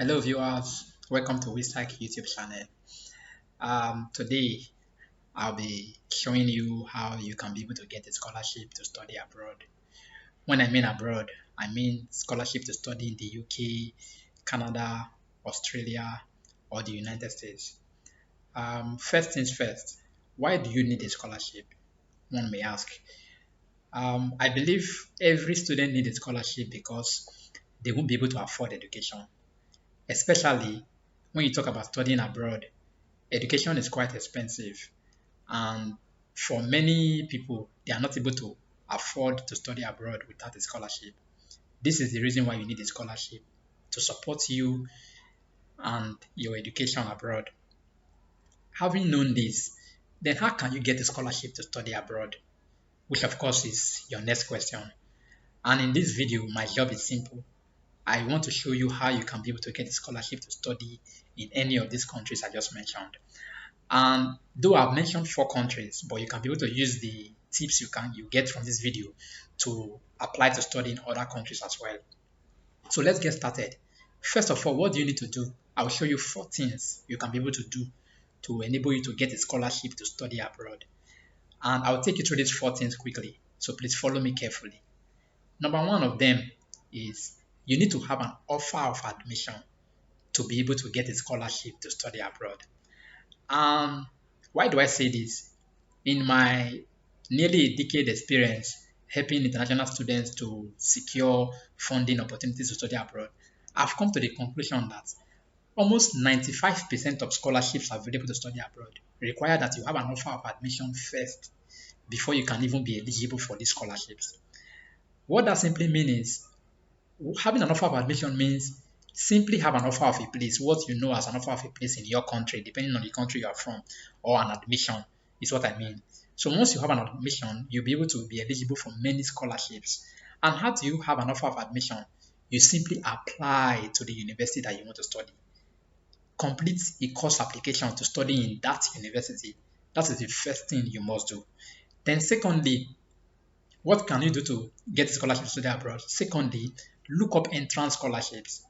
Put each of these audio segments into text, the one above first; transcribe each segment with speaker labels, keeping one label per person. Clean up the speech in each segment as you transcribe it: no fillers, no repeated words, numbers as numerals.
Speaker 1: Hello viewers, welcome to Wissac YouTube channel. Today I'll be showing you how you can be able to get a scholarship to study abroad. When I mean abroad, I mean scholarship to study in the UK, Canada, Australia, or the United States. First things first, why do you need a scholarship? One may ask. I believe every student needs a scholarship because they won't be able to afford education, especially when you talk about studying abroad. Education is quite expensive, and for many people, they are not able to afford to study abroad without a scholarship. This is the reason why you need a scholarship to support you and your education abroad. Having known this, then how can you get a scholarship to study abroad? Which, of course, is your next question. And in this video, my job is simple. I want to show you how you can be able to get a scholarship to study in any of these countries I just mentioned. And though I've mentioned 4 countries, but you can be able to use the tips you get from this video to apply to study in other countries as well. So let's get started. First of all, what do you need to do? I'll show you 4 things you can be able to do to enable you to get a scholarship to study abroad. And I'll take you through these 4 things quickly. So please follow me carefully. Number one of them is you need to have an offer of admission to be able to get a scholarship to study abroad. Why do I say this? In my nearly a decade experience helping international students to secure funding opportunities to study abroad, I've come to the conclusion that almost 95% of scholarships available to study abroad require that you have an offer of admission first before you can even be eligible for these scholarships. What that simply means is having an offer of admission means simply have an offer of a place, what you know as an offer of a place in your country, depending on the country you are from, or an admission is what I mean. So once you have an admission, you'll be able to be eligible for many scholarships. And how do you have an offer of admission? You simply apply to the university that you want to study. Complete a course application to study in that university. That is the first thing you must do. Then secondly, what can you do to get a scholarship to study abroad? Secondly, look up entrance scholarships.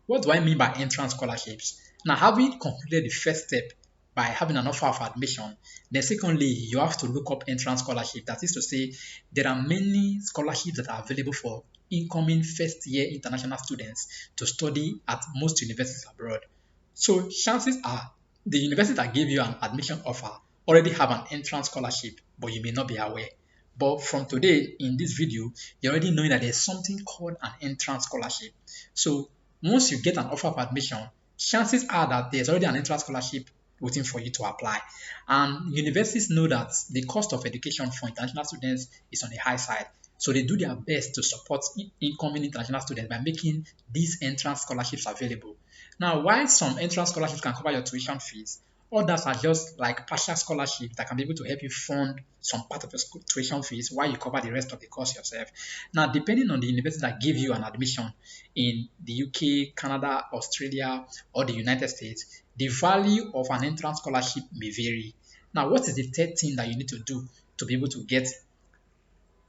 Speaker 1: What do I mean by entrance scholarships? Now, having completed the first step by having an offer of admission, then secondly, you have to look up entrance scholarship. That is to say, there are many scholarships that are available for incoming first year international students to study at most universities abroad. So chances are the university that gave you an admission offer already have an entrance scholarship, but you may not be aware. But from today in this video, you're already knowing that there's something called an entrance scholarship. So once you get an offer of admission, chances are that there's already an entrance scholarship waiting for you to apply. And universities know that the cost of education for international students is on the high side. So they do their best to support incoming international students by making these entrance scholarships available. Now, while some entrance scholarships can cover your tuition fees, others are just like partial scholarships that can be able to help you fund some part of your tuition fees while you cover the rest of the course yourself. Now, depending on the university that give you an admission in the UK, Canada, Australia, or the United States, the value of an entrance scholarship may vary. Now, what is the third thing that you need to do to be able to get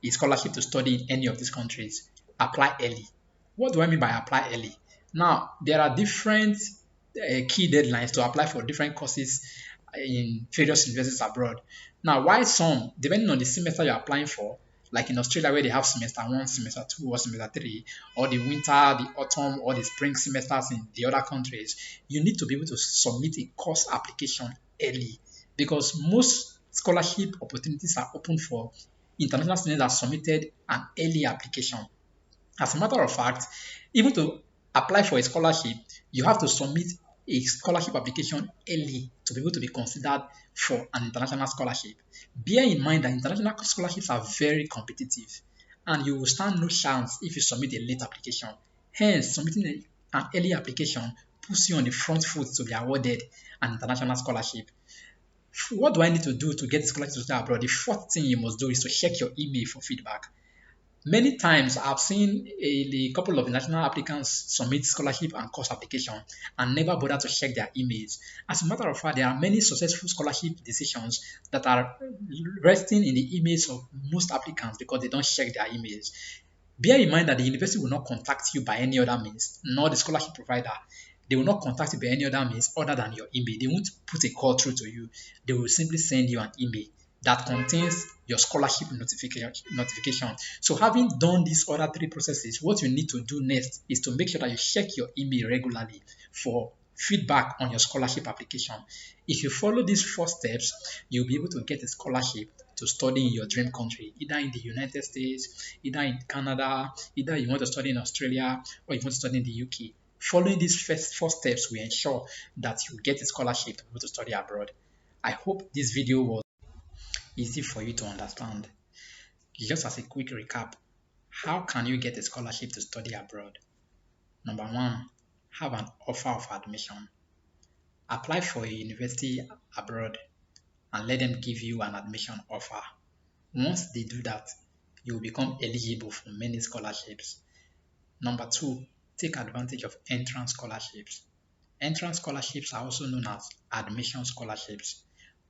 Speaker 1: a scholarship to study in any of these countries? Apply early. What do I mean by apply early? Now, there are different key deadlines to apply for different courses in various universities abroad. Now, why some, depending on the semester you're applying for, like in Australia where they have semester 1, semester 2, or semester 3, or the winter, the autumn, or the spring semesters in the other countries, you need to be able to submit a course application early because most scholarship opportunities are open for international students that submitted an early application. As a matter of fact, even to apply for a scholarship, you have to submit a scholarship application early to be able to be considered for an international scholarship. Bear in mind that international scholarships are very competitive and you will stand no chance if you submit a late application. Hence, submitting an early application puts you on the front foot to be awarded an international scholarship. What do I need to do to get the scholarship to study abroad? The fourth thing you must do is to check your email for feedback. Many times I've seen a couple of national applicants submit scholarship and course application and never bother to check their emails. As a matter of fact, there are many successful scholarship decisions that are resting in the emails of most applicants because they don't check their emails. Bear in mind that the university will not contact you by any other means, nor the scholarship provider. They will not contact you by any other means other than your email. They won't put a call through to you. They will simply send you an email that contains your scholarship notification. So having done these other three processes, what you need to do next is to make sure that you check your email regularly for feedback on your scholarship application. If you follow these four steps, you'll be able to get a scholarship to study in your dream country, either in the United States, either in Canada, either you want to study in Australia, or you want to study in the UK. Following these first four steps will ensure that you get a scholarship to be able to study abroad. I hope this video was easy for you to understand. Just as a quick recap, how can you get a scholarship to study abroad? Number one, have an offer of admission. Apply for a university abroad and let them give you an admission offer. Once they do that, you will become eligible for many scholarships. Number two, take advantage of entrance scholarships. Entrance scholarships are also known as admission scholarships.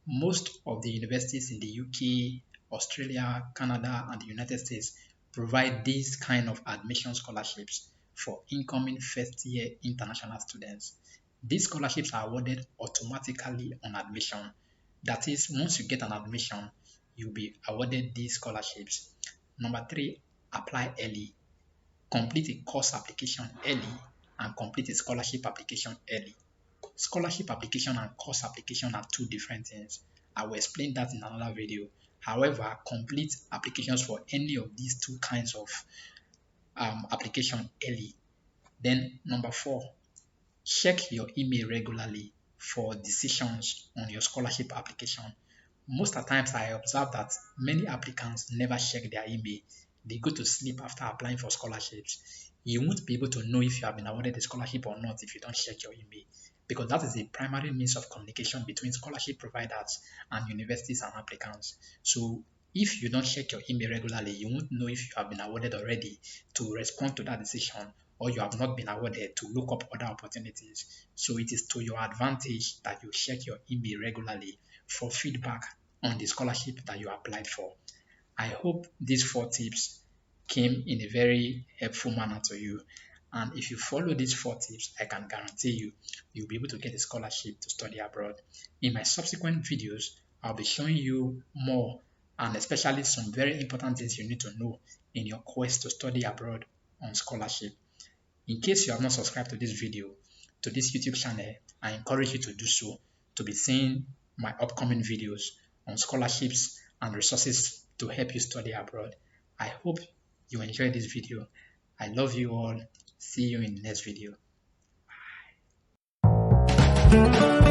Speaker 1: Most of the universities in the UK, Australia, Canada, and the United States provide these kind of admission scholarships for incoming first-year international students. These scholarships are awarded automatically on admission. That is, once you get an admission, you'll be awarded these scholarships. Number three, apply early. Complete a course application early and complete a scholarship application early. Scholarship application and course application are two different things. I will explain that in another video. However, complete applications for any of these two kinds of application early. Then number four, check your email regularly for decisions on your scholarship application. Most of the times I observe that many applicants never check their email. They go to sleep after applying for scholarships. You won't be able to know if you have been awarded a scholarship or not if you don't check your email, because that is the primary means of communication between scholarship providers and universities and applicants. So if you don't check your email regularly, you won't know if you have been awarded already to respond to that decision, or you have not been awarded to look up other opportunities. So it is to your advantage that you check your email regularly for feedback on the scholarship that you applied for. I hope these four tips came in a very helpful manner to you. And if you follow these four tips, I can guarantee you, you'll be able to get a scholarship to study abroad. In my subsequent videos, I'll be showing you more, and especially some very important things you need to know in your quest to study abroad on scholarship. In case you have not subscribed to this video, to this YouTube channel, I encourage you to do so to be seeing my upcoming videos on scholarships and resources to help you study abroad. I hope you enjoyed this video. I love you all. See you in the next video. Bye.